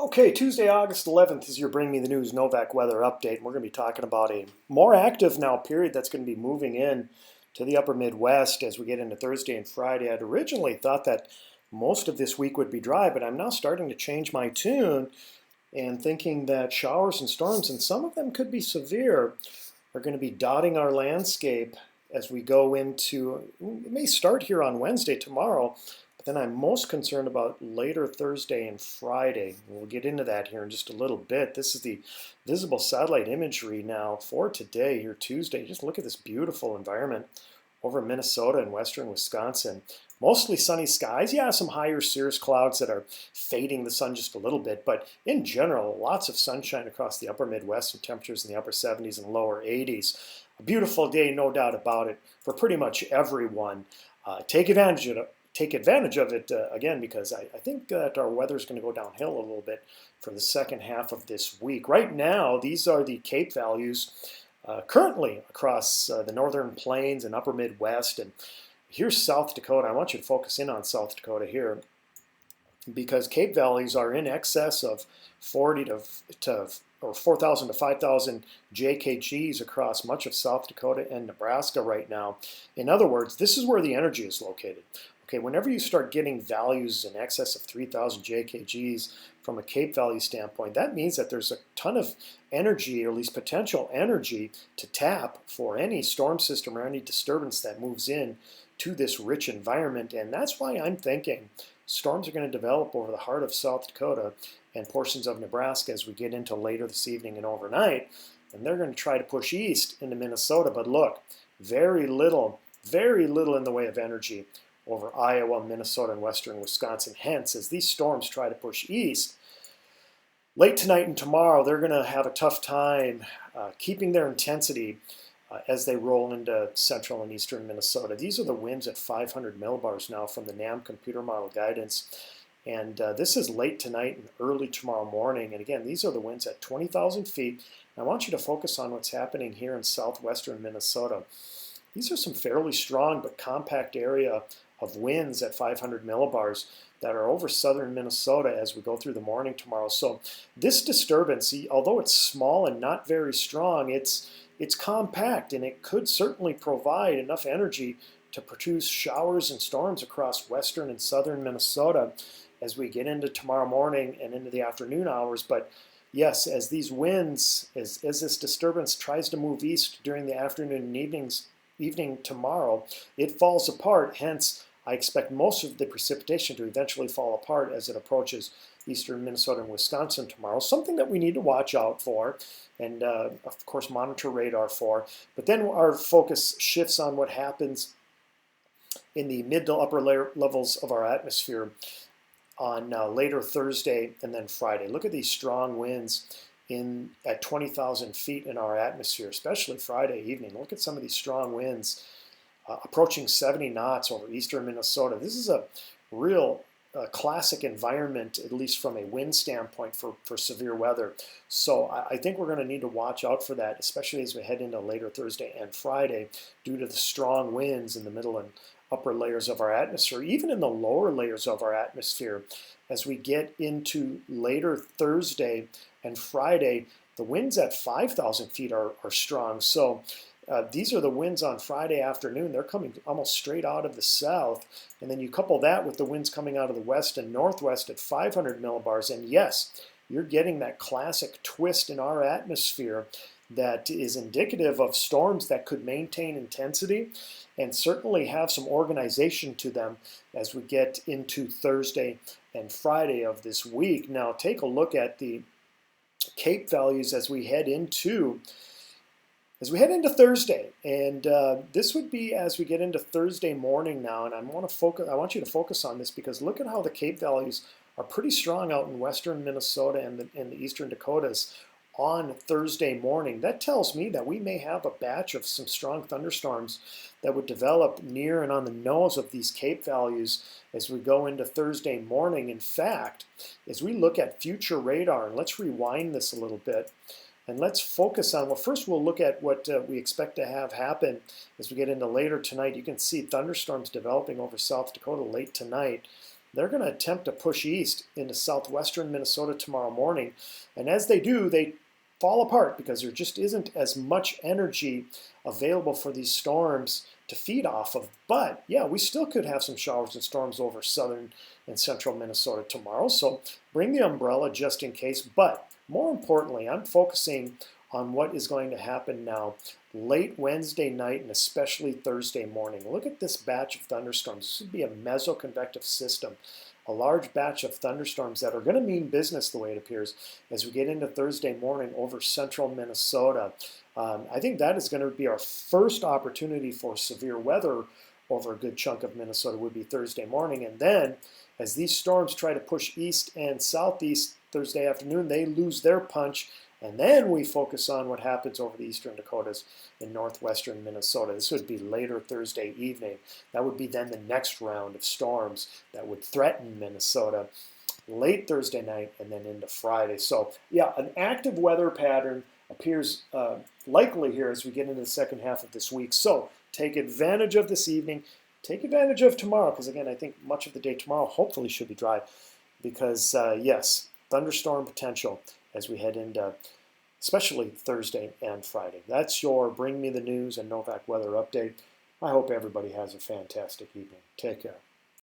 Okay, Tuesday, August 11th is your Bring Me the News Novak Weather update. And we're going to be talking about a more active now period that's going to be moving in to the upper Midwest as we get into Thursday and Friday. I'd originally thought that most of this week would be dry, but I'm now starting to change my tune and thinking that showers and storms, and some of them could be severe, are going to be dotting our landscape as we go into, it may start here on Wednesday, tomorrow, but then I'm most concerned about later Thursday and Friday. We'll get into that here in just a little bit. This is the visible satellite imagery now for today, here Tuesday. Just look at this beautiful environment over Minnesota and western Wisconsin. Mostly sunny skies. Yeah, some higher cirrus clouds that are fading the sun just a little bit, but in general, lots of sunshine across the upper Midwest and temperatures in the upper 70s and lower 80s. A beautiful day, no doubt about it, for pretty much everyone. Take advantage of it. Again, because I think that our weather is going to go downhill a little bit for the second half of this week. Right now, these are the Cape values currently across the northern plains and upper Midwest. And here's South Dakota. I want you to focus in on South Dakota here, because Cape values are in excess of 40 or 4,000 to 5,000 JKGs across much of South Dakota and Nebraska right now. In other words, this is where the energy is located. Okay, whenever you start getting values in excess of 3,000 JKGs from a Cape value standpoint, that means that there's a ton of energy, or at least potential energy, to tap for any storm system or any disturbance that moves in to this rich environment. And that's why I'm thinking storms are going to develop over the heart of South Dakota and portions of Nebraska as we get into later this evening and overnight. And they're going to try to push east into Minnesota. But look, very little in the way of energy over Iowa, Minnesota, and western Wisconsin. Hence, as these storms try to push east, late tonight and tomorrow, they're going to have a tough time keeping their intensity as they roll into central and eastern Minnesota. These are the winds at 500 millibars now from the NAM computer model guidance. And this is late tonight and early tomorrow morning. And again, these are the winds at 20,000 feet. And I want you to focus on what's happening here in southwestern Minnesota. These are some fairly strong but compact area of winds at 500 millibars that are over southern Minnesota as we go through the morning tomorrow. So this disturbance, although it's small and not very strong, it's compact, and it could certainly provide enough energy to produce showers and storms across western and southern Minnesota as we get into tomorrow morning and into the afternoon hours. But yes, as these winds, as this disturbance tries to move east during the afternoon and evening tomorrow, it falls apart. Hence, I expect most of the precipitation to eventually fall apart as it approaches eastern Minnesota and Wisconsin tomorrow. Something that we need to watch out for and, of course, monitor radar for. But then our focus shifts on what happens in the mid to upper levels of our atmosphere on later Thursday and then Friday. Look at these strong winds at 20,000 feet in our atmosphere, especially Friday evening. Look at some of these strong winds approaching 70 knots over eastern Minnesota. This is a real classic environment, at least from a wind standpoint, for severe weather. So I think we're going to need to watch out for that, especially as we head into later Thursday and Friday, due to the strong winds in the middle and upper layers of our atmosphere, even in the lower layers of our atmosphere. As we get into later Thursday and Friday, the winds at 5,000 feet are strong. So these are the winds on Friday afternoon. They're coming almost straight out of the south. And then you couple that with the winds coming out of the west and northwest at 500 millibars. And yes, you're getting that classic twist in our atmosphere that is indicative of storms that could maintain intensity and certainly have some organization to them as we get into Thursday and Friday of this week. Now, take a look at the Cape values as we head into Thursday, and this would be as we get into Thursday morning now. And I want you to focus on this, because look at how the Cape values are pretty strong out in western Minnesota and the eastern Dakotas on Thursday morning. That tells me that we may have a batch of some strong thunderstorms that would develop near and on the nose of these Cape values as we go into Thursday morning. In fact, as we look at future radar, and let's rewind this a little bit, and let's focus on, well, first we'll look at what we expect to have happen as we get into later tonight. You can see thunderstorms developing over South Dakota late tonight. they're going to attempt to push east into southwestern Minnesota tomorrow morning. And as they do, they fall apart because there just isn't as much energy available for these storms to feed off of. But yeah, we still could have some showers and storms over southern and central Minnesota tomorrow. So bring the umbrella just in case. But more importantly, I'm focusing on what is going to happen now late Wednesday night and especially Thursday morning. Look at this batch of thunderstorms. This would be a mesoconvective system, a large batch of thunderstorms that are going to mean business the way it appears as we get into Thursday morning over central Minnesota. I think that is going to be our first opportunity for severe weather over a good chunk of Minnesota would be Thursday morning. And then as these storms try to push east and southeast Thursday afternoon, they lose their punch. And then we focus on what happens over the eastern Dakotas and northwestern Minnesota. This would be later Thursday evening. That would be then the next round of storms that would threaten Minnesota late Thursday night and then into Friday. So yeah, an active weather pattern appears likely here as we get into the second half of this week. So take advantage of this evening. Take advantage of tomorrow, because again, I think much of the day tomorrow hopefully should be dry because yes, thunderstorm potential as we head into especially Thursday and Friday. That's your Bring Me the News and Novak Weather update. I hope everybody has a fantastic evening. Take care.